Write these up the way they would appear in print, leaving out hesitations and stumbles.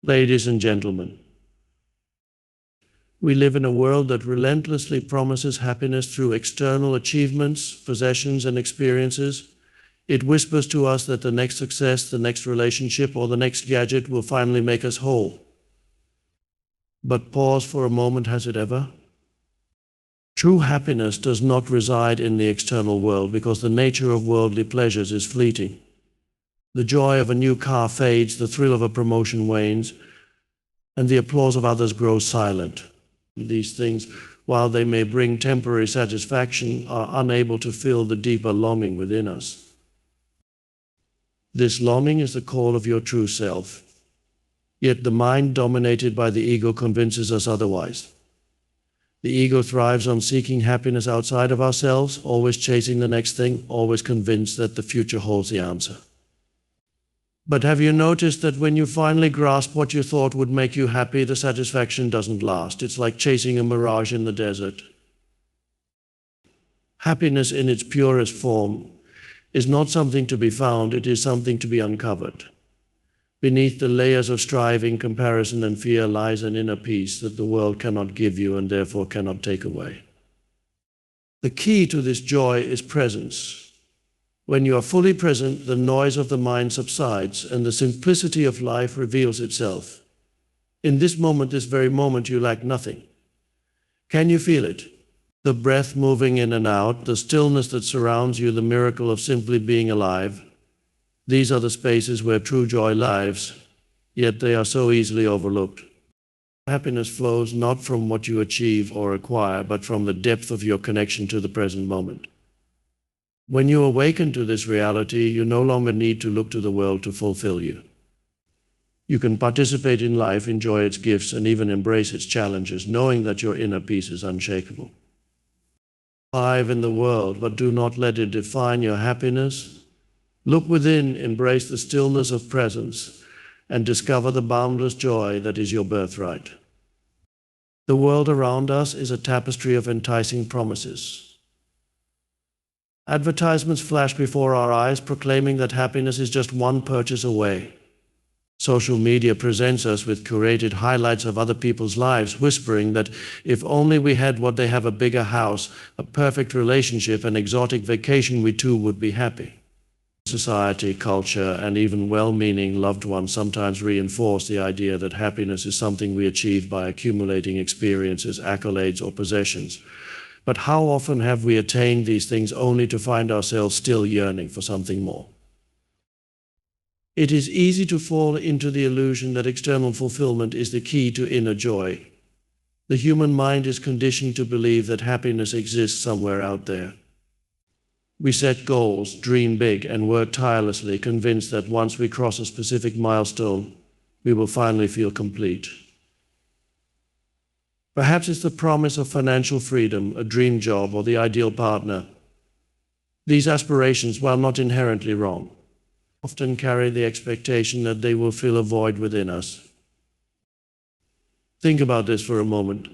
Ladies and gentlemen, we live in a world that relentlessly promises happiness through external achievements, possessions, and experiences. It whispers to us that the next success, the next relationship, or the next gadget will finally make us whole. But pause for a moment, has it ever? True happiness does not reside in the external world because the nature of worldly pleasures is fleeting. The joy of a new car fades, the thrill of a promotion wanes, and the applause of others grows silent. These things, while they may bring temporary satisfaction, are unable to fill the deeper longing within us. This longing is the call of your true self, yet the mind dominated by the ego convinces us otherwise. The ego thrives on seeking happiness outside of ourselves, always chasing the next thing, always convinced that the future holds the answer. But have you noticed that when you finally grasp what you thought would make you happy, the satisfaction doesn't last? It's like chasing a mirage in the desert. Happiness in its purest form is not something to be found, it is something to be uncovered. Beneath the layers of striving, comparison, and fear lies an inner peace that the world cannot give you and therefore cannot take away. The key to this joy is presence. When you are fully present, the noise of the mind subsides and the simplicity of life reveals itself. In this moment, this very moment, you lack nothing. Can you feel it? The breath moving in and out, the stillness that surrounds you, the miracle of simply being alive. These are the spaces where true joy lives, yet they are so easily overlooked. Happiness flows not from what you achieve or acquire, but from the depth of your connection to the present moment. When you awaken to this reality, you no longer need to look to the world to fulfill you. You can participate in life, enjoy its gifts, and even embrace its challenges, knowing that your inner peace is unshakable. Live in the world, but do not let it define your happiness. Look within, embrace the stillness of presence, and discover the boundless joy that is your birthright. The world around us is a tapestry of enticing promises. Advertisements flash before our eyes, proclaiming that happiness is just one purchase away. Social media presents us with curated highlights of other people's lives, whispering that if only we had what they have, a bigger house, a perfect relationship, an exotic vacation, we too would be happy. Society, culture, and even well-meaning loved ones sometimes reinforce the idea that happiness is something we achieve by accumulating experiences, accolades, or possessions. But how often have we attained these things only to find ourselves still yearning for something more? It is easy to fall into the illusion that external fulfillment is the key to inner joy. The human mind is conditioned to believe that happiness exists somewhere out there. We set goals, dream big, and work tirelessly, convinced that once we cross a specific milestone, we will finally feel complete. Perhaps it's the promise of financial freedom, a dream job, or the ideal partner. These aspirations, while not inherently wrong, often carry the expectation that they will fill a void within us. Think about this for a moment.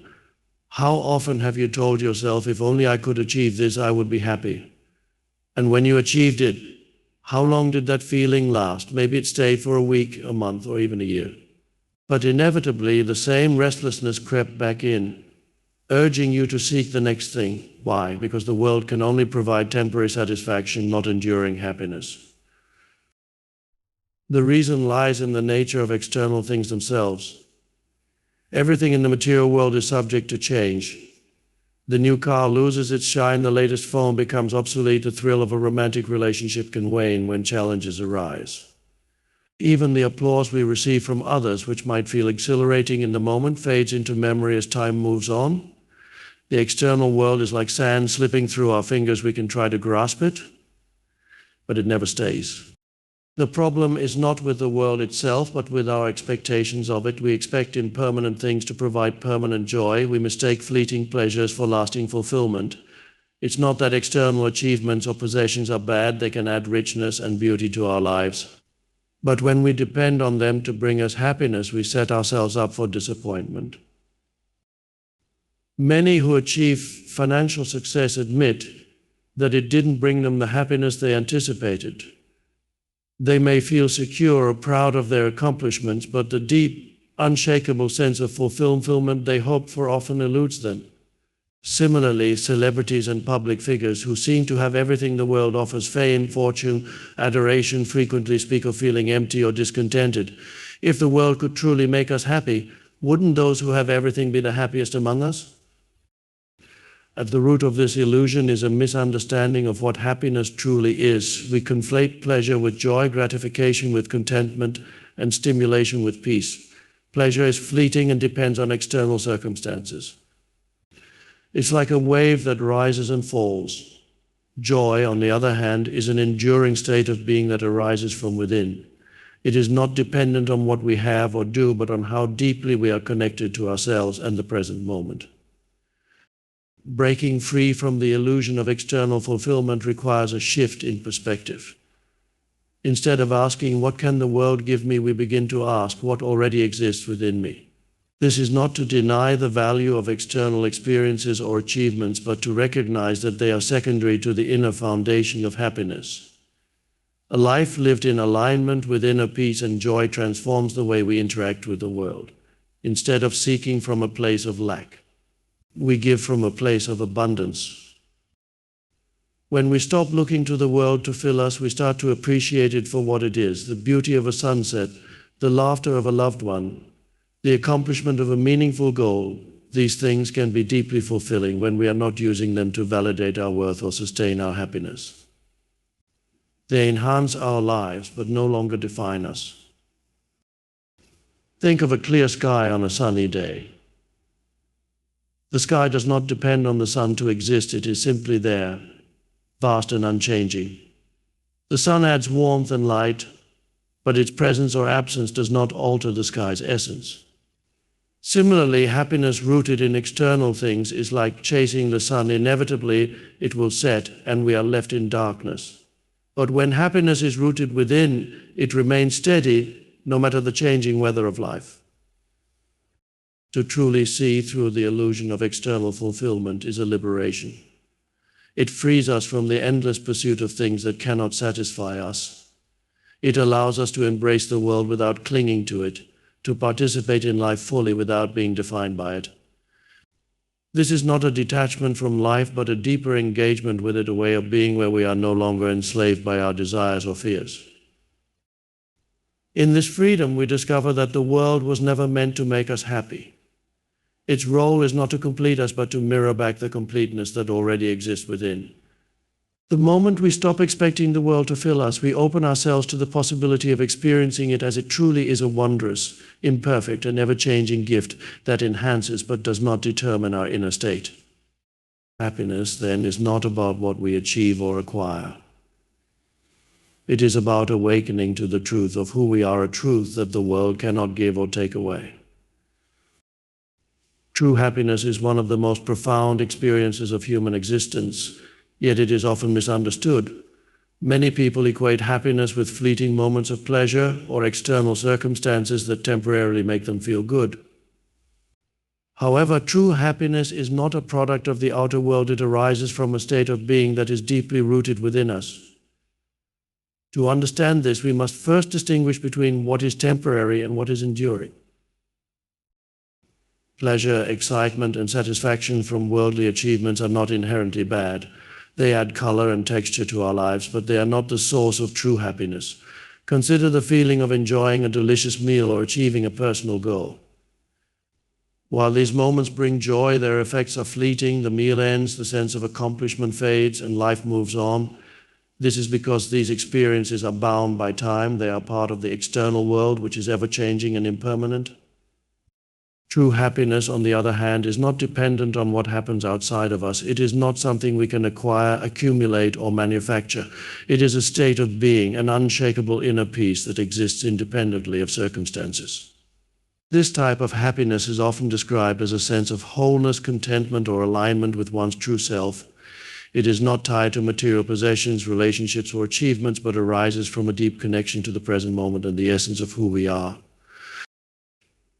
How often have you told yourself, if only I could achieve this, I would be happy? And when you achieved it, how long did that feeling last? Maybe it stayed for a week, a month, or even a year. But inevitably, the same restlessness crept back in, urging you to seek the next thing. Why? Because the world can only provide temporary satisfaction, not enduring happiness. The reason lies in the nature of external things themselves. Everything in the material world is subject to change. The new car loses its shine, the latest phone becomes obsolete, the thrill of a romantic relationship can wane when challenges arise. Even the applause we receive from others, which might feel exhilarating in the moment, fades into memory as time moves on. The external world is like sand slipping through our fingers. We can try to grasp it, but it never stays. The problem is not with the world itself, but with our expectations of it. We expect impermanent things to provide permanent joy. We mistake fleeting pleasures for lasting fulfillment. It's not that external achievements or possessions are bad. They can add richness and beauty to our lives. But when we depend on them to bring us happiness, we set ourselves up for disappointment. Many who achieve financial success admit that it didn't bring them the happiness they anticipated. They may feel secure or proud of their accomplishments, but the deep unshakable sense of fulfillment they hope for often eludes them. Similarly, celebrities and public figures who seem to have everything the world offers, fame, fortune, adoration, frequently speak of feeling empty or discontented. If the world could truly make us happy, wouldn't those who have everything be the happiest among us? At the root of this illusion is a misunderstanding of what happiness truly is. We conflate pleasure with joy, gratification with contentment, and stimulation with peace. Pleasure is fleeting and depends on external circumstances. It's like a wave that rises and falls. Joy, on the other hand, is an enduring state of being that arises from within. It is not dependent on what we have or do, but on how deeply we are connected to ourselves and the present moment. Breaking free from the illusion of external fulfillment requires a shift in perspective. Instead of asking, "What can the world give me?" we begin to ask, "What already exists within me?" This is not to deny the value of external experiences or achievements, but to recognize that they are secondary to the inner foundation of happiness. A life lived in alignment with inner peace and joy transforms the way we interact with the world. Instead of seeking from a place of lack, we give from a place of abundance. When we stop looking to the world to fill us, we start to appreciate it for what it is: the beauty of a sunset, the laughter of a loved one, the accomplishment of a meaningful goal. These things can be deeply fulfilling when we are not using them to validate our worth or sustain our happiness. They enhance our lives, but no longer define us. Think of a clear sky on a sunny day. The sky does not depend on the sun to exist, it is simply there, vast and unchanging. The sun adds warmth and light, but its presence or absence does not alter the sky's essence. Similarly, happiness rooted in external things is like chasing the sun. Inevitably, it will set, and we are left in darkness. But when happiness is rooted within, it remains steady, no matter the changing weather of life. To truly see through the illusion of external fulfillment is a liberation. It frees us from the endless pursuit of things that cannot satisfy us. It allows us to embrace the world without clinging to it, to participate in life fully without being defined by it. This is not a detachment from life, but a deeper engagement with it, a way of being where we are no longer enslaved by our desires or fears. In this freedom, we discover that the world was never meant to make us happy. Its role is not to complete us, but to mirror back the completeness that already exists within. The moment we stop expecting the world to fill us, we open ourselves to the possibility of experiencing it as it truly is: a wondrous, imperfect, and ever-changing gift that enhances but does not determine our inner state. Happiness, then, is not about what we achieve or acquire. It is about awakening to the truth of who we are, a truth that the world cannot give or take away. True happiness is one of the most profound experiences of human existence, yet it is often misunderstood. Many people equate happiness with fleeting moments of pleasure or external circumstances that temporarily make them feel good. However, true happiness is not a product of the outer world. It arises from a state of being that is deeply rooted within us. To understand this, we must first distinguish between what is temporary and what is enduring. Pleasure, excitement, and satisfaction from worldly achievements are not inherently bad. They add color and texture to our lives, but they are not the source of true happiness. Consider the feeling of enjoying a delicious meal or achieving a personal goal. While these moments bring joy, their effects are fleeting. The meal ends, the sense of accomplishment fades, and life moves on. This is because these experiences are bound by time. They are part of the external world, which is ever-changing and impermanent. True happiness, on the other hand, is not dependent on what happens outside of us. It is not something we can acquire, accumulate, or manufacture. It is a state of being, an unshakable inner peace that exists independently of circumstances. This type of happiness is often described as a sense of wholeness, contentment, or alignment with one's true self. It is not tied to material possessions, relationships, or achievements, but arises from a deep connection to the present moment and the essence of who we are.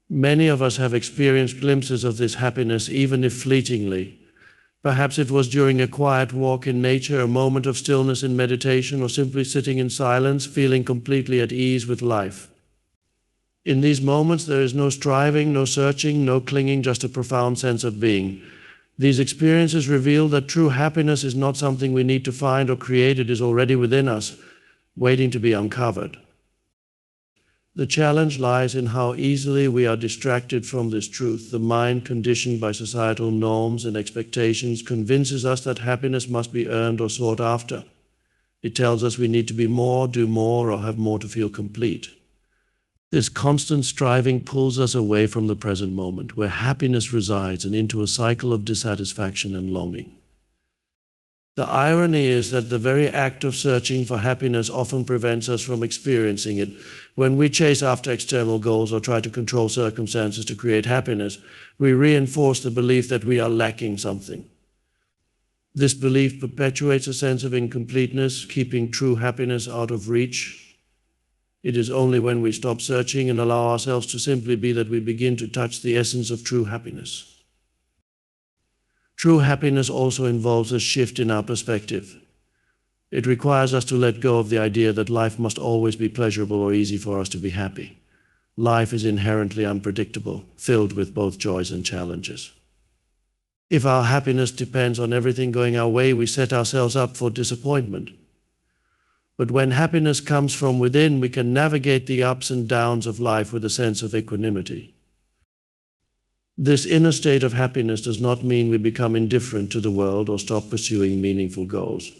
Many of us have experienced glimpses of this happiness, even if fleetingly. Perhaps it was during a quiet walk in nature, a moment of stillness in meditation, or simply sitting in silence, feeling completely at ease with life. In these moments, there is no striving, no searching, no clinging, just a profound sense of being. These experiences reveal that true happiness is not something we need to find or create. It is already within us, waiting to be uncovered. The challenge lies in how easily we are distracted from this truth. The mind, conditioned by societal norms and expectations, convinces us that happiness must be earned or sought after. It tells us we need to be more, do more, or have more to feel complete. This constant striving pulls us away from the present moment, where happiness resides, and into a cycle of dissatisfaction and longing. The irony is that the very act of searching for happiness often prevents us from experiencing it. When we chase after external goals or try to control circumstances to create happiness, we reinforce the belief that we are lacking something. This belief perpetuates a sense of incompleteness, keeping true happiness out of reach. It is only when we stop searching and allow ourselves to simply be that we begin to touch the essence of true happiness. True happiness also involves a shift in our perspective. It requires us to let go of the idea that life must always be pleasurable or easy for us to be happy. Life is inherently unpredictable, filled with both joys and challenges. If our happiness depends on everything going our way, we set ourselves up for disappointment. But when happiness comes from within, we can navigate the ups and downs of life with a sense of equanimity. This inner state of happiness does not mean we become indifferent to the world or stop pursuing meaningful goals.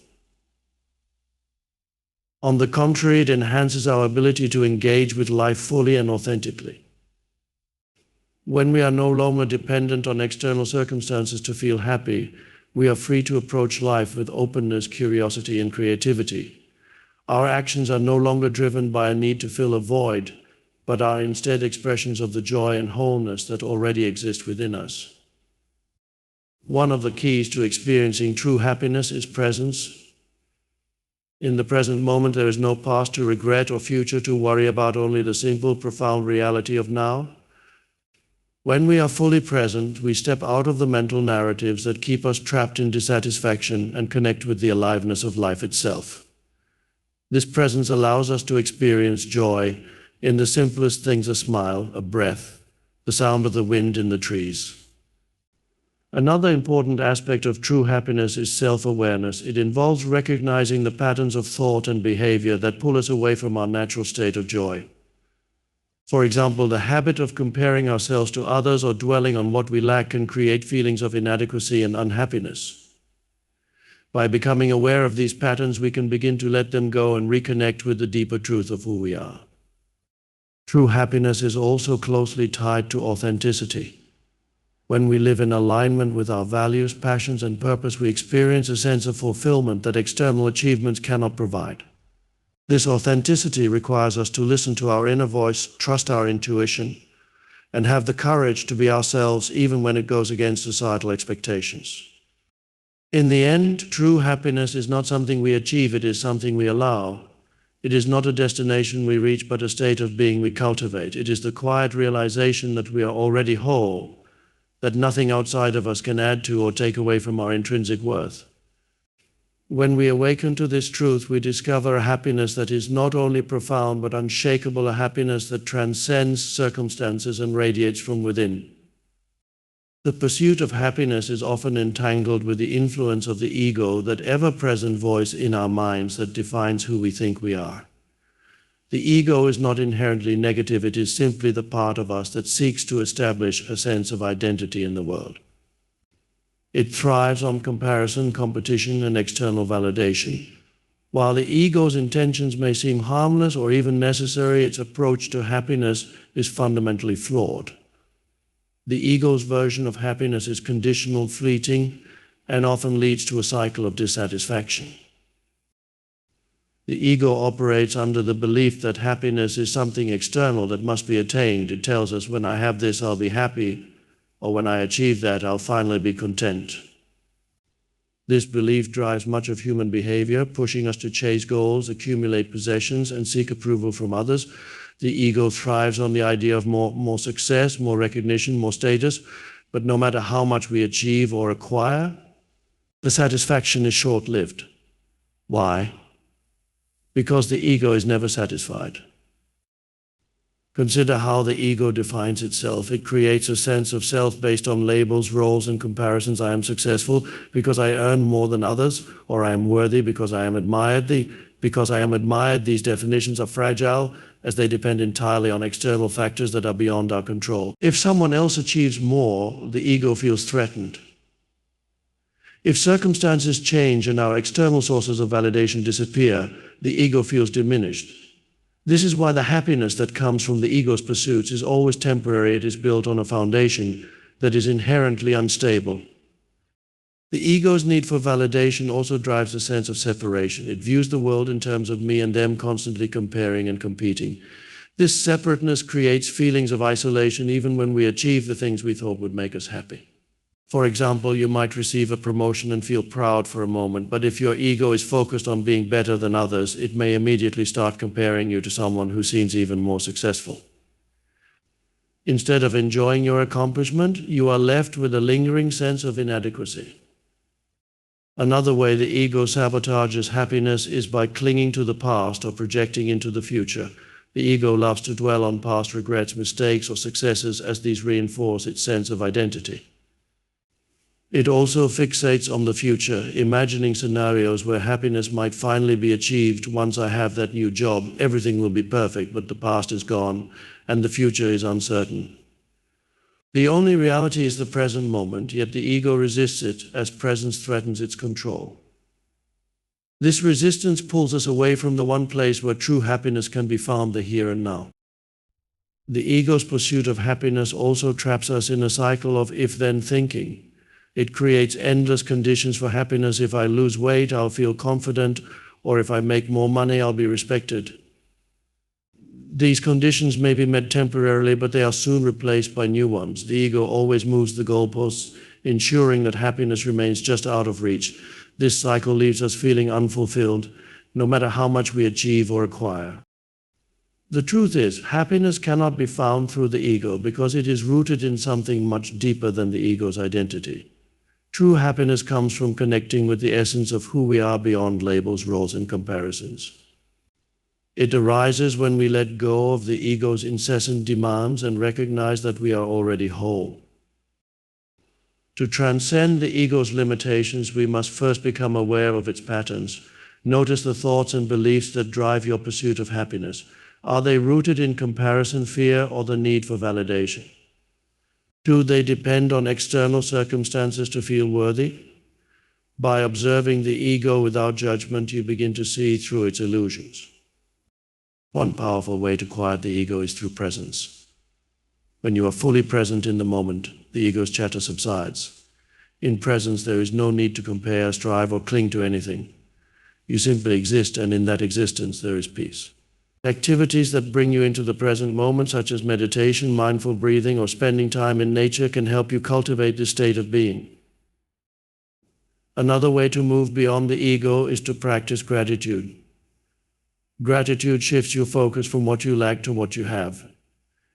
On the contrary, it enhances our ability to engage with life fully and authentically. When we are no longer dependent on external circumstances to feel happy, we are free to approach life with openness, curiosity, and creativity. Our actions are no longer driven by a need to fill a void, but are instead expressions of the joy and wholeness that already exist within us. One of the keys to experiencing true happiness is presence. In the present moment, there is no past to regret or future to worry about, only the simple, profound reality of now. When we are fully present, we step out of the mental narratives that keep us trapped in dissatisfaction and connect with the aliveness of life itself. This presence allows us to experience joy in the simplest things: a smile, a breath, the sound of the wind in the trees. Another important aspect of true happiness is self-awareness. It involves recognizing the patterns of thought and behavior that pull us away from our natural state of joy. For example, the habit of comparing ourselves to others or dwelling on what we lack can create feelings of inadequacy and unhappiness. By becoming aware of these patterns, we can begin to let them go and reconnect with the deeper truth of who we are. True happiness is also closely tied to authenticity. When we live in alignment with our values, passions, and purpose, we experience a sense of fulfillment that external achievements cannot provide. This authenticity requires us to listen to our inner voice, trust our intuition, and have the courage to be ourselves even when it goes against societal expectations. In the end, true happiness is not something we achieve, it is something we allow. It is not a destination we reach, but a state of being we cultivate. It is the quiet realization that we are already whole, that nothing outside of us can add to or take away from our intrinsic worth. When we awaken to this truth, we discover a happiness that is not only profound but unshakable, a happiness that transcends circumstances and radiates from within. The pursuit of happiness is often entangled with the influence of the ego, that ever-present voice in our minds that defines who we think we are. The ego is not inherently negative, it is simply the part of us that seeks to establish a sense of identity in the world. It thrives on comparison, competition, and external validation. While the ego's intentions may seem harmless or even necessary, its approach to happiness is fundamentally flawed. The ego's version of happiness is conditional, fleeting, and often leads to a cycle of dissatisfaction. The ego operates under the belief that happiness is something external that must be attained. It tells us, when I have this, I'll be happy, or when I achieve that, I'll finally be content. This belief drives much of human behavior, pushing us to chase goals, accumulate possessions, and seek approval from others. The ego thrives on the idea of more success, more recognition, more status, but no matter how much we achieve or acquire, the satisfaction is short-lived. Why? Because the ego is never satisfied. Consider how the ego defines itself. It creates a sense of self based on labels, roles, and comparisons. I am successful because I earn more than others, or I am worthy because I am admired. Because I am admired, these definitions are fragile, as they depend entirely on external factors that are beyond our control. If someone else achieves more, the ego feels threatened. If circumstances change and our external sources of validation disappear, the ego feels diminished. This is why the happiness that comes from the ego's pursuits is always temporary. It is built on a foundation that is inherently unstable. The ego's need for validation also drives a sense of separation. It views the world in terms of me and them, constantly comparing and competing. This separateness creates feelings of isolation even when we achieve the things we thought would make us happy. For example, you might receive a promotion and feel proud for a moment, but if your ego is focused on being better than others, it may immediately start comparing you to someone who seems even more successful. Instead of enjoying your accomplishment, you are left with a lingering sense of inadequacy. Another way the ego sabotages happiness is by clinging to the past or projecting into the future. The ego loves to dwell on past regrets, mistakes, or successes, as these reinforce its sense of identity. It also fixates on the future, imagining scenarios where happiness might finally be achieved. Once I have that new job, everything will be perfect, but the past is gone and the future is uncertain. The only reality is the present moment, yet the ego resists it as presence threatens its control. This resistance pulls us away from the one place where true happiness can be found, the here and now. The ego's pursuit of happiness also traps us in a cycle of if-then thinking. It creates endless conditions for happiness. If I lose weight, I'll feel confident, or if I make more money, I'll be respected. These conditions may be met temporarily, but they are soon replaced by new ones. The ego always moves the goalposts, ensuring that happiness remains just out of reach. This cycle leaves us feeling unfulfilled, no matter how much we achieve or acquire. The truth is, happiness cannot be found through the ego because it is rooted in something much deeper than the ego's identity. True happiness comes from connecting with the essence of who we are beyond labels, roles, and comparisons. It arises when we let go of the ego's incessant demands and recognize that we are already whole. To transcend the ego's limitations, we must first become aware of its patterns. Notice the thoughts and beliefs that drive your pursuit of happiness. Are they rooted in comparison, fear, or the need for validation? Do they depend on external circumstances to feel worthy? By observing the ego without judgment, you begin to see through its illusions. One powerful way to quiet the ego is through presence. When you are fully present in the moment, the ego's chatter subsides. In presence, there is no need to compare, strive, or cling to anything. You simply exist, and in that existence, there is peace. Activities that bring you into the present moment, such as meditation, mindful breathing, or spending time in nature, can help you cultivate this state of being. Another way to move beyond the ego is to practice gratitude. Gratitude shifts your focus from what you lack to what you have.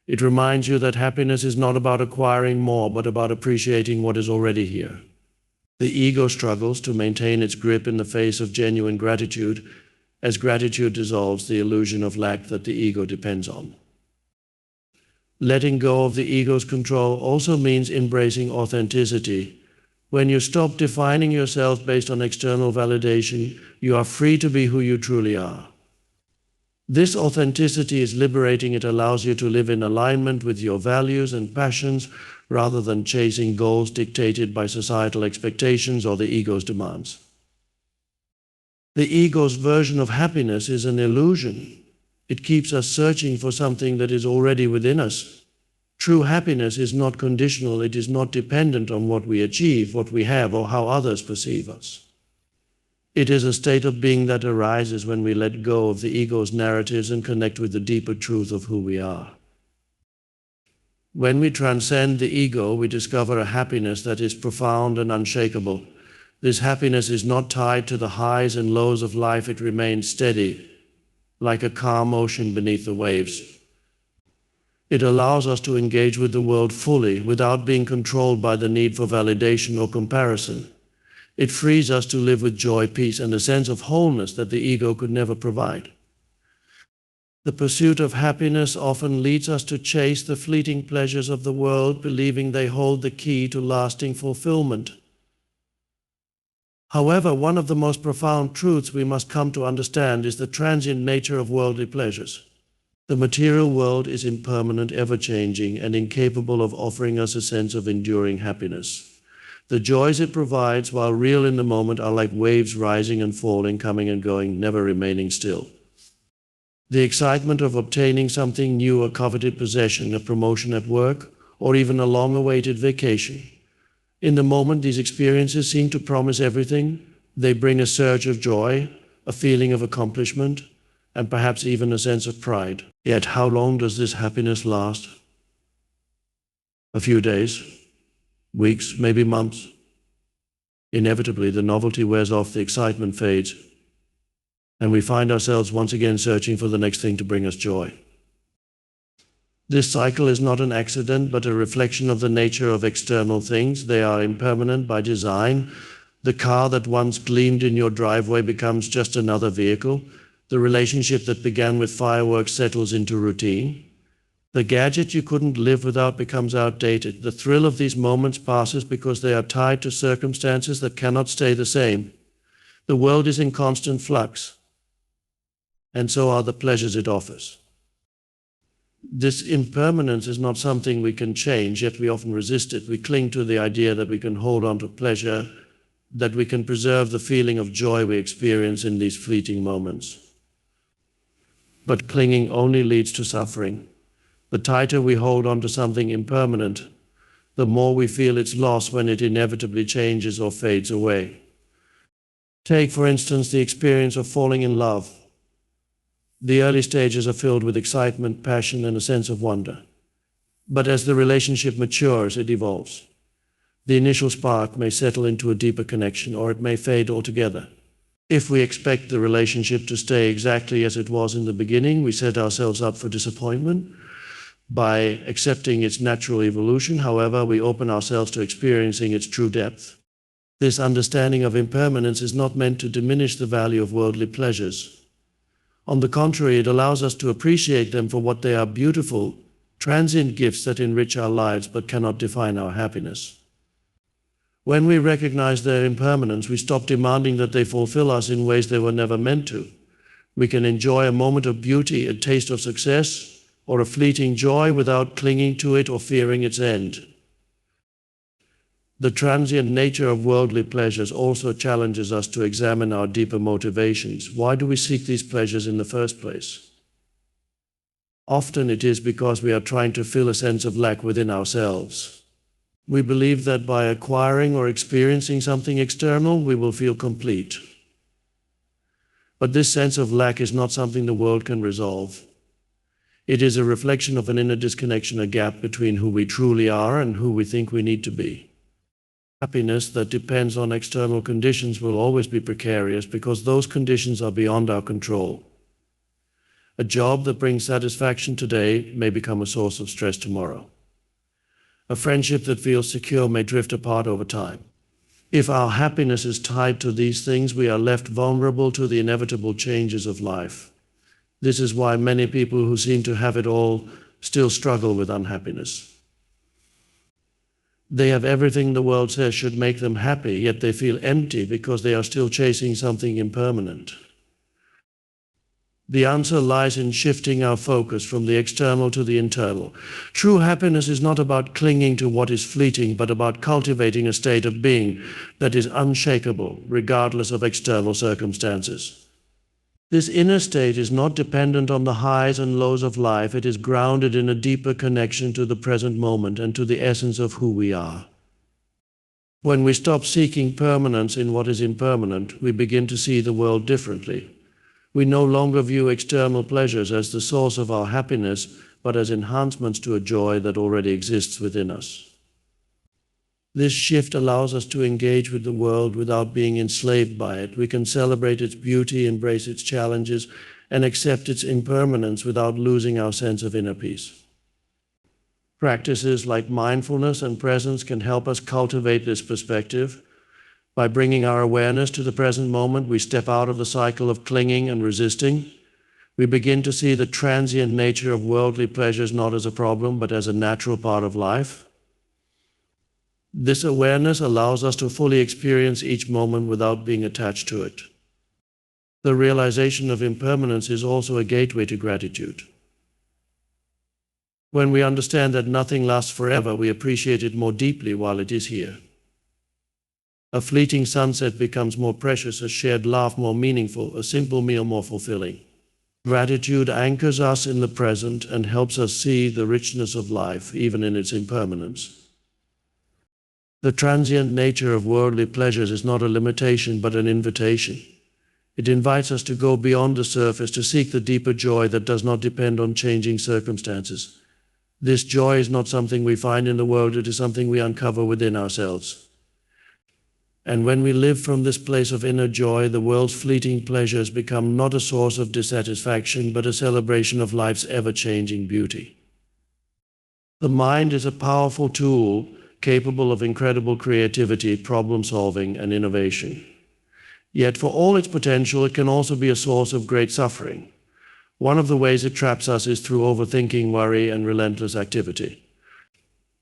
It reminds you that happiness is not about acquiring more, but about appreciating what is already here. The ego struggles to maintain its grip in the face of genuine gratitude, as gratitude dissolves the illusion of lack that the ego depends on. Letting go of the ego's control also means embracing authenticity. When you stop defining yourself based on external validation, you are free to be who you truly are. This authenticity is liberating. It allows you to live in alignment with your values and passions rather than chasing goals dictated by societal expectations or the ego's demands. The ego's version of happiness is an illusion. It keeps us searching for something that is already within us. True happiness is not conditional. It is not dependent on what we achieve, what we have, or how others perceive us. It is a state of being that arises when we let go of the ego's narratives and connect with the deeper truth of who we are. When we transcend the ego, we discover a happiness that is profound and unshakable. This happiness is not tied to the highs and lows of life. It remains steady, like a calm ocean beneath the waves. It allows us to engage with the world fully without being controlled by the need for validation or comparison. It frees us to live with joy, peace, and a sense of wholeness that the ego could never provide. The pursuit of happiness often leads us to chase the fleeting pleasures of the world, believing they hold the key to lasting fulfillment. However, one of the most profound truths we must come to understand is the transient nature of worldly pleasures. The material world is impermanent, ever-changing, and incapable of offering us a sense of enduring happiness. The joys it provides, while real in the moment, are like waves rising and falling, coming and going, never remaining still. The excitement of obtaining something new, a coveted possession, a promotion at work, or even a long-awaited vacation. In the moment, these experiences seem to promise everything. They bring a surge of joy, a feeling of accomplishment, and perhaps even a sense of pride. Yet how long does this happiness last? A few days, weeks, maybe months. Inevitably, the novelty wears off, the excitement fades, and we find ourselves once again searching for the next thing to bring us joy. This cycle is not an accident, but a reflection of the nature of external things. They are impermanent by design. The car that once gleamed in your driveway becomes just another vehicle. The relationship that began with fireworks settles into routine. The gadget you couldn't live without becomes outdated. The thrill of these moments passes because they are tied to circumstances that cannot stay the same. The world is in constant flux, and so are the pleasures it offers. This impermanence is not something we can change, yet we often resist it. We cling to the idea that we can hold on to pleasure, that we can preserve the feeling of joy we experience in these fleeting moments. But clinging only leads to suffering. The tighter we hold on to something impermanent, the more we feel its loss when it inevitably changes or fades away. Take, for instance, the experience of falling in love. The early stages are filled with excitement, passion, and a sense of wonder. But as the relationship matures, it evolves. The initial spark may settle into a deeper connection, or it may fade altogether. If we expect the relationship to stay exactly as it was in the beginning, we set ourselves up for disappointment. By accepting its natural evolution, however, we open ourselves to experiencing its true depth. This understanding of impermanence is not meant to diminish the value of worldly pleasures. On the contrary, it allows us to appreciate them for what they are: beautiful, transient gifts that enrich our lives but cannot define our happiness. When we recognize their impermanence, we stop demanding that they fulfill us in ways they were never meant to. We can enjoy a moment of beauty, a taste of success, or a fleeting joy without clinging to it or fearing its end. The transient nature of worldly pleasures also challenges us to examine our deeper motivations. Why do we seek these pleasures in the first place? Often it is because we are trying to fill a sense of lack within ourselves. We believe that by acquiring or experiencing something external, we will feel complete. But this sense of lack is not something the world can resolve. It is a reflection of an inner disconnection, a gap between who we truly are and who we think we need to be. Happiness that depends on external conditions will always be precarious because those conditions are beyond our control. A job that brings satisfaction today may become a source of stress tomorrow. A friendship that feels secure may drift apart over time. If our happiness is tied to these things, we are left vulnerable to the inevitable changes of life. This is why many people who seem to have it all still struggle with unhappiness. They have everything the world says should make them happy, yet they feel empty because they are still chasing something impermanent. The answer lies in shifting our focus from the external to the internal. True happiness is not about clinging to what is fleeting, but about cultivating a state of being that is unshakable, regardless of external circumstances. This inner state is not dependent on the highs and lows of life. It is grounded in a deeper connection to the present moment and to the essence of who we are. When we stop seeking permanence in what is impermanent, we begin to see the world differently. We no longer view external pleasures as the source of our happiness, but as enhancements to a joy that already exists within us. This shift allows us to engage with the world without being enslaved by it. We can celebrate its beauty, embrace its challenges, and accept its impermanence without losing our sense of inner peace. Practices like mindfulness and presence can help us cultivate this perspective. By bringing our awareness to the present moment, we step out of the cycle of clinging and resisting. We begin to see the transient nature of worldly pleasures not as a problem, but as a natural part of life. This awareness allows us to fully experience each moment without being attached to it. The realization of impermanence is also a gateway to gratitude. When we understand that nothing lasts forever, we appreciate it more deeply while it is here. A fleeting sunset becomes more precious, a shared laugh more meaningful, a simple meal more fulfilling. Gratitude anchors us in the present and helps us see the richness of life, even in its impermanence. The transient nature of worldly pleasures is not a limitation, but an invitation. It invites us to go beyond the surface, to seek the deeper joy that does not depend on changing circumstances. This joy is not something we find in the world, it is something we uncover within ourselves. And when we live from this place of inner joy, the world's fleeting pleasures become not a source of dissatisfaction, but a celebration of life's ever-changing beauty. The mind is a powerful tool capable of incredible creativity, problem-solving, and innovation. Yet for all its potential, it can also be a source of great suffering. One of the ways it traps us is through overthinking, worry, and relentless activity.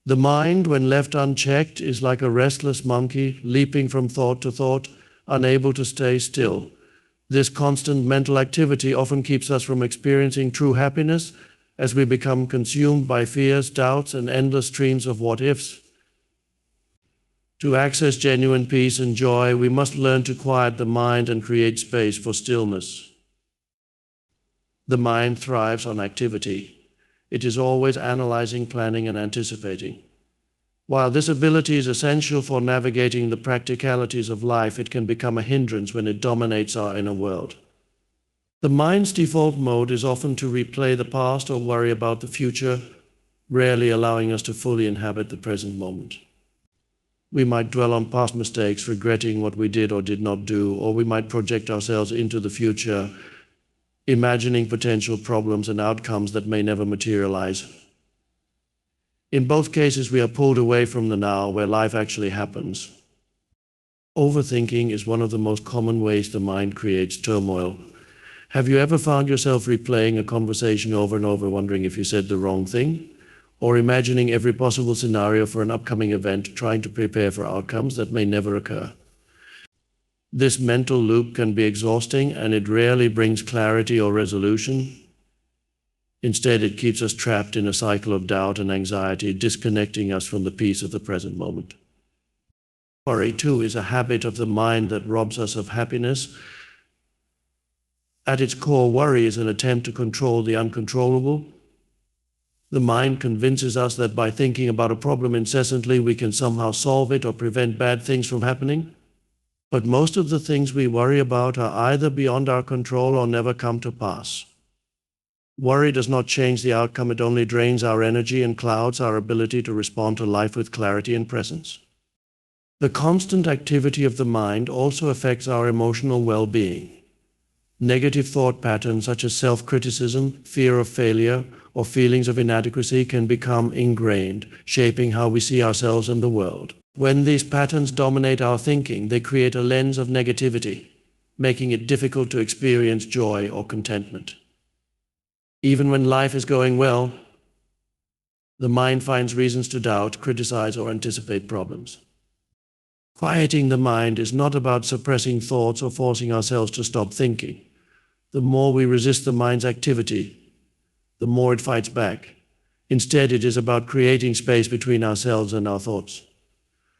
The mind, when left unchecked, is like a restless monkey, leaping from thought to thought, unable to stay still. This constant mental activity often keeps us from experiencing true happiness, as we become consumed by fears, doubts, and endless streams of what-ifs. To access genuine peace and joy, we must learn to quiet the mind and create space for stillness. The mind thrives on activity. It is always analyzing, planning, and anticipating. While this ability is essential for navigating the practicalities of life, it can become a hindrance when it dominates our inner world. The mind's default mode is often to replay the past or worry about the future, rarely allowing us to fully inhabit the present moment. We might dwell on past mistakes, regretting what we did or did not do, or we might project ourselves into the future, imagining potential problems and outcomes that may never materialize. In both cases, we are pulled away from the now, where life actually happens. Overthinking is one of the most common ways the mind creates turmoil. Have you ever found yourself replaying a conversation over and over, wondering if you said the wrong thing? Or imagining every possible scenario for an upcoming event, trying to prepare for outcomes that may never occur? This mental loop can be exhausting, and it rarely brings clarity or resolution. Instead, it keeps us trapped in a cycle of doubt and anxiety, disconnecting us from the peace of the present moment. Worry, too, is a habit of the mind that robs us of happiness. At its core, worry is an attempt to control the uncontrollable. The mind convinces us that by thinking about a problem incessantly, we can somehow solve it or prevent bad things from happening. But most of the things we worry about are either beyond our control or never come to pass. Worry does not change the outcome, it only drains our energy and clouds our ability to respond to life with clarity and presence. The constant activity of the mind also affects our emotional well-being. Negative thought patterns such as self-criticism, fear of failure, or feelings of inadequacy can become ingrained, shaping how we see ourselves and the world. When these patterns dominate our thinking, they create a lens of negativity, making it difficult to experience joy or contentment. Even when life is going well, the mind finds reasons to doubt, criticize, or anticipate problems. Quieting the mind is not about suppressing thoughts or forcing ourselves to stop thinking. The more we resist the mind's activity, the more it fights back. Instead, it is about creating space between ourselves and our thoughts.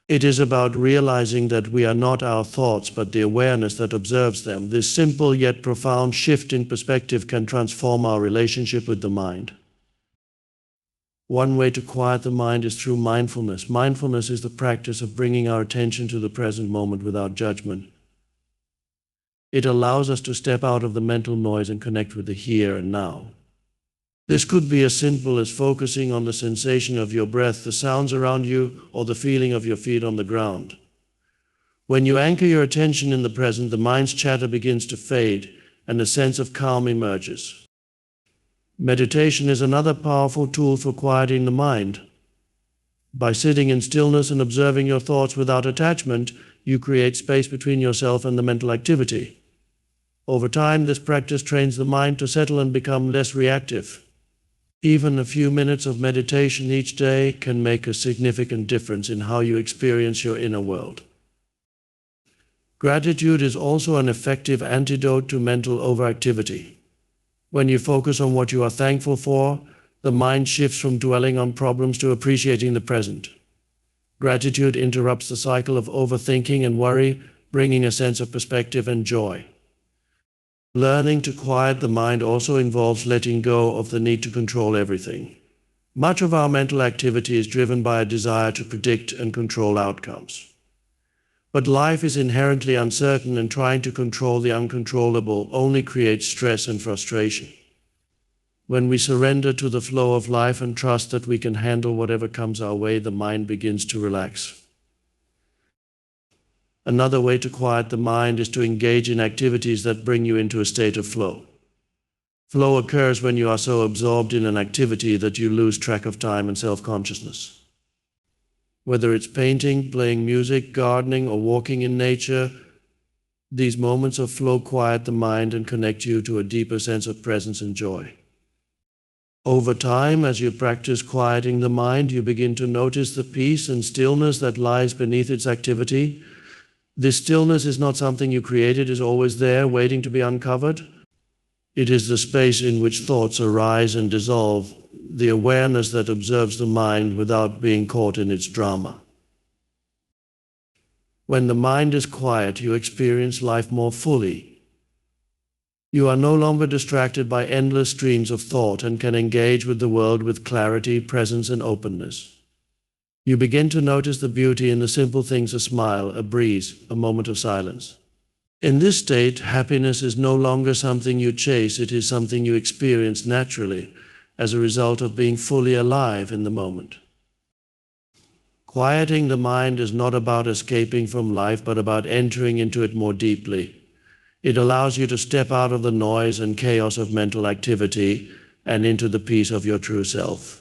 It is about realizing that we are not our thoughts, but the awareness that observes them. This simple yet profound shift in perspective can transform our relationship with the mind. One way to quiet the mind is through mindfulness. Mindfulness is the practice of bringing our attention to the present moment without judgment. It allows us to step out of the mental noise and connect with the here and now. This could be as simple as focusing on the sensation of your breath, the sounds around you, or the feeling of your feet on the ground. When you anchor your attention in the present, the mind's chatter begins to fade, and a sense of calm emerges. Meditation is another powerful tool for quieting the mind. By sitting in stillness and observing your thoughts without attachment, you create space between yourself and the mental activity. Over time, this practice trains the mind to settle and become less reactive. Even a few minutes of meditation each day can make a significant difference in how you experience your inner world. Gratitude is also an effective antidote to mental overactivity. When you focus on what you are thankful for, the mind shifts from dwelling on problems to appreciating the present. Gratitude interrupts the cycle of overthinking and worry, bringing a sense of perspective and joy. Learning to quiet the mind also involves letting go of the need to control everything. Much of our mental activity is driven by a desire to predict and control outcomes. But life is inherently uncertain, and trying to control the uncontrollable only creates stress and frustration. When we surrender to the flow of life and trust that we can handle whatever comes our way, the mind begins to relax. Another way to quiet the mind is to engage in activities that bring you into a state of flow. Flow occurs when you are so absorbed in an activity that you lose track of time and self-consciousness. Whether it's painting, playing music, gardening, or walking in nature, these moments of flow quiet the mind and connect you to a deeper sense of presence and joy. Over time, as you practice quieting the mind, you begin to notice the peace and stillness that lies beneath its activity. This stillness is not something you created, it is always there, waiting to be uncovered. It is the space in which thoughts arise and dissolve, the awareness that observes the mind without being caught in its drama. When the mind is quiet, you experience life more fully. You are no longer distracted by endless streams of thought and can engage with the world with clarity, presence, and openness. You begin to notice the beauty in the simple things: a smile, a breeze, a moment of silence. In this state, happiness is no longer something you chase, it is something you experience naturally as a result of being fully alive in the moment. Quieting the mind is not about escaping from life, but about entering into it more deeply. It allows you to step out of the noise and chaos of mental activity and into the peace of your true self.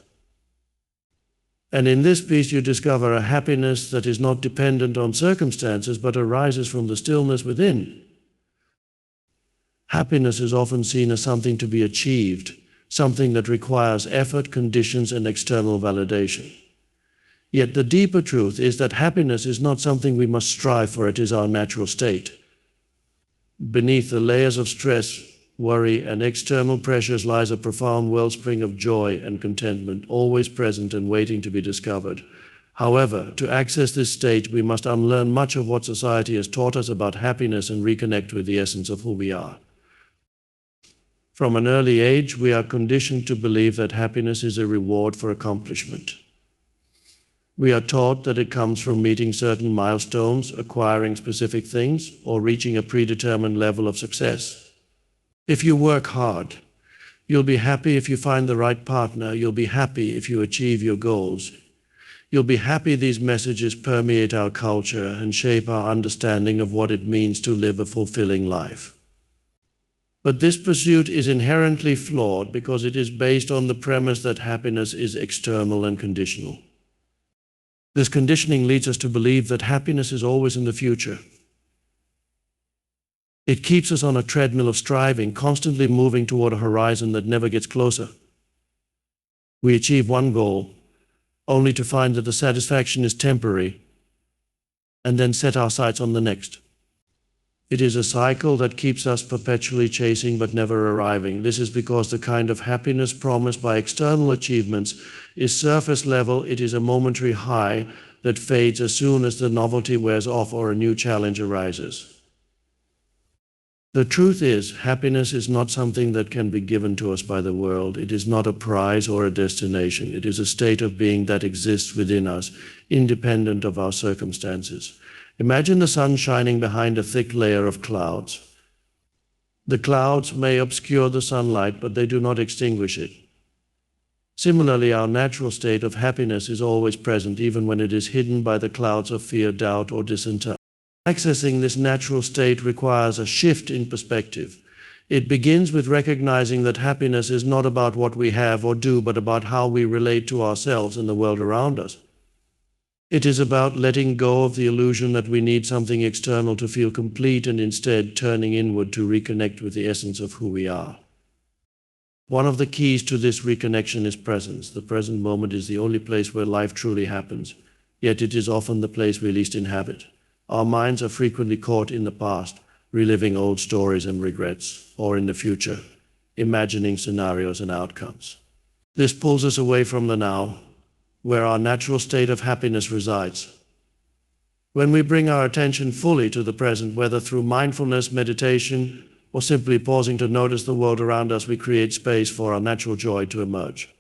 And in this peace you discover a happiness that is not dependent on circumstances, but arises from the stillness within. Happiness is often seen as something to be achieved, something that requires effort, conditions, and external validation. Yet the deeper truth is that happiness is not something we must strive for, it is our natural state. Beneath the layers of stress, worry, and external pressures lies a profound wellspring of joy and contentment, always present and waiting to be discovered. However, to access this state, we must unlearn much of what society has taught us about happiness and reconnect with the essence of who we are. From an early age, we are conditioned to believe that happiness is a reward for accomplishment. We are taught that it comes from meeting certain milestones, acquiring specific things, or reaching a predetermined level of success. If you work hard, you'll be happy if you find the right partner, you'll be happy if you achieve your goals. You'll be happy. These messages permeate our culture and shape our understanding of what it means to live a fulfilling life. But this pursuit is inherently flawed because it is based on the premise that happiness is external and conditional. This conditioning leads us to believe that happiness is always in the future. It keeps us on a treadmill of striving, constantly moving toward a horizon that never gets closer. We achieve one goal, only to find that the satisfaction is temporary, and then set our sights on the next. It is a cycle that keeps us perpetually chasing but never arriving. This is because the kind of happiness promised by external achievements is surface level. It is a momentary high that fades as soon as the novelty wears off or a new challenge arises. The truth is, happiness is not something that can be given to us by the world. It is not a prize or a destination. It is a state of being that exists within us, independent of our circumstances. Imagine the sun shining behind a thick layer of clouds. The clouds may obscure the sunlight, but they do not extinguish it. Similarly, our natural state of happiness is always present, even when it is hidden by the clouds of fear, doubt, or disinterest. Accessing this natural state requires a shift in perspective. It begins with recognizing that happiness is not about what we have or do, but about how we relate to ourselves and the world around us. It is about letting go of the illusion that we need something external to feel complete and instead turning inward to reconnect with the essence of who we are. One of the keys to this reconnection is presence. The present moment is the only place where life truly happens, yet it is often the place we least inhabit. Our minds are frequently caught in the past, reliving old stories and regrets, or in the future, imagining scenarios and outcomes. This pulls us away from the now, where our natural state of happiness resides. When we bring our attention fully to the present, whether through mindfulness, meditation, or simply pausing to notice the world around us, we create space for our natural joy to emerge.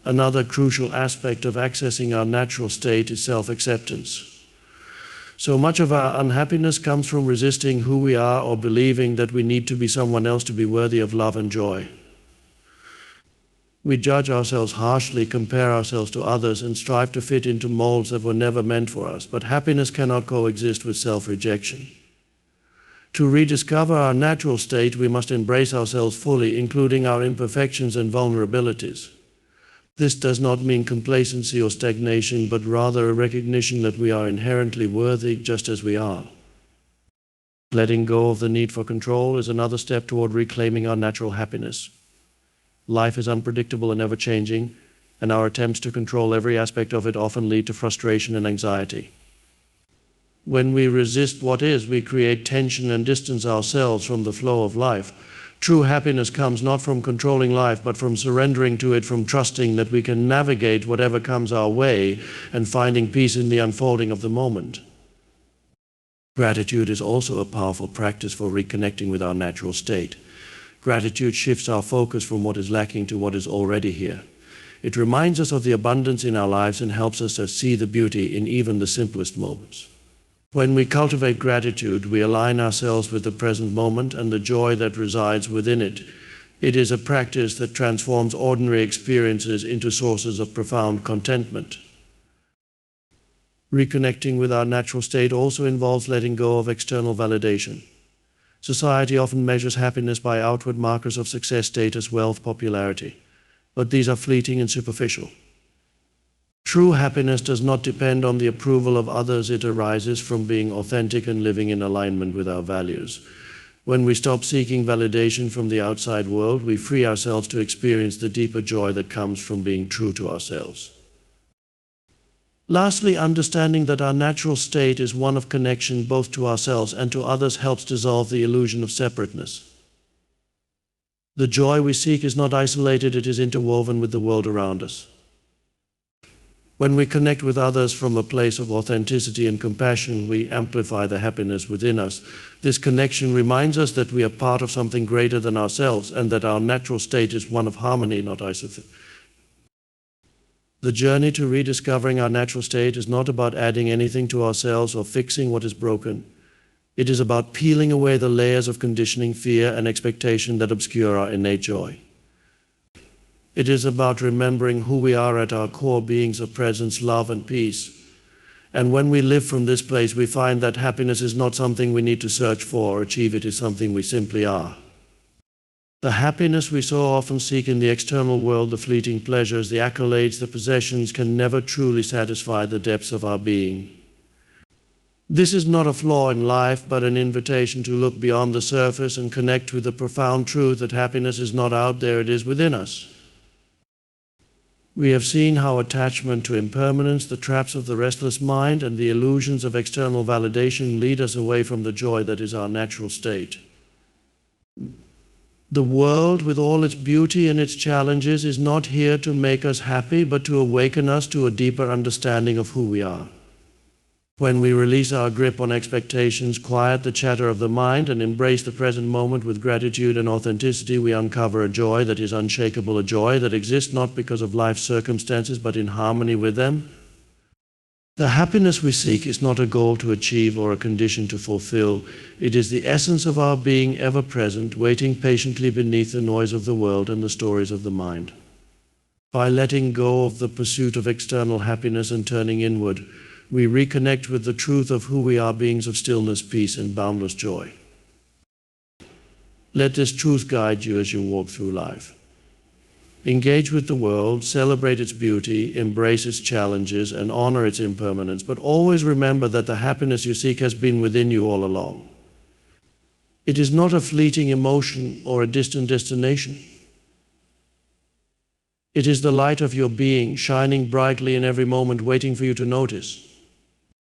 Another crucial aspect of accessing our natural state is self-acceptance. So much of our unhappiness comes from resisting who we are or believing that we need to be someone else to be worthy of love and joy. We judge ourselves harshly, compare ourselves to others, and strive to fit into molds that were never meant for us. But happiness cannot coexist with self-rejection. To rediscover our natural state, we must embrace ourselves fully, including our imperfections and vulnerabilities. This does not mean complacency or stagnation, but rather a recognition that we are inherently worthy just as we are. Letting go of the need for control is another step toward reclaiming our natural happiness. Life is unpredictable and ever-changing, and our attempts to control every aspect of it often lead to frustration and anxiety. When we resist what is, we create tension and distance ourselves from the flow of life. True happiness comes not from controlling life, but from surrendering to it, from trusting that we can navigate whatever comes our way and finding peace in the unfolding of the moment. Gratitude is also a powerful practice for reconnecting with our natural state. Gratitude shifts our focus from what is lacking to what is already here. It reminds us of the abundance in our lives and helps us to see the beauty in even the simplest moments. When we cultivate gratitude, we align ourselves with the present moment and the joy that resides within it. It is a practice that transforms ordinary experiences into sources of profound contentment. Reconnecting with our natural state also involves letting go of external validation. Society often measures happiness by outward markers of success, status, wealth, popularity, but these are fleeting and superficial. True happiness does not depend on the approval of others. It arises from being authentic and living in alignment with our values. When we stop seeking validation from the outside world, we free ourselves to experience the deeper joy that comes from being true to ourselves. Lastly, understanding that our natural state is one of connection both to ourselves and to others helps dissolve the illusion of separateness. The joy we seek is not isolated, it is interwoven with the world around us. When we connect with others from a place of authenticity and compassion, we amplify the happiness within us. This connection reminds us that we are part of something greater than ourselves and that our natural state is one of harmony, not isolation. The journey to rediscovering our natural state is not about adding anything to ourselves or fixing what is broken. It is about peeling away the layers of conditioning, fear, and expectation that obscure our innate joy. It is about remembering who we are at our core, beings of presence, love, and peace. And when we live from this place, we find that happiness is not something we need to search for or achieve, it is something we simply are. The happiness we so often seek in the external world, the fleeting pleasures, the accolades, the possessions, can never truly satisfy the depths of our being. This is not a flaw in life, but an invitation to look beyond the surface and connect with the profound truth that happiness is not out there, it is within us. We have seen how attachment to impermanence, the traps of the restless mind, and the illusions of external validation lead us away from the joy that is our natural state. The world, with all its beauty and its challenges, is not here to make us happy, but to awaken us to a deeper understanding of who we are. When we release our grip on expectations, quiet the chatter of the mind, and embrace the present moment with gratitude and authenticity, we uncover a joy that is unshakable, a joy that exists not because of life's circumstances, but in harmony with them. The happiness we seek is not a goal to achieve or a condition to fulfill. It is the essence of our being, ever present, waiting patiently beneath the noise of the world and the stories of the mind. By letting go of the pursuit of external happiness and turning inward, we reconnect with the truth of who we are, beings of stillness, peace, and boundless joy. Let this truth guide you as you walk through life. Engage with the world, celebrate its beauty, embrace its challenges, and honor its impermanence, but always remember that the happiness you seek has been within you all along. It is not a fleeting emotion or a distant destination. It is the light of your being, shining brightly in every moment, waiting for you to notice.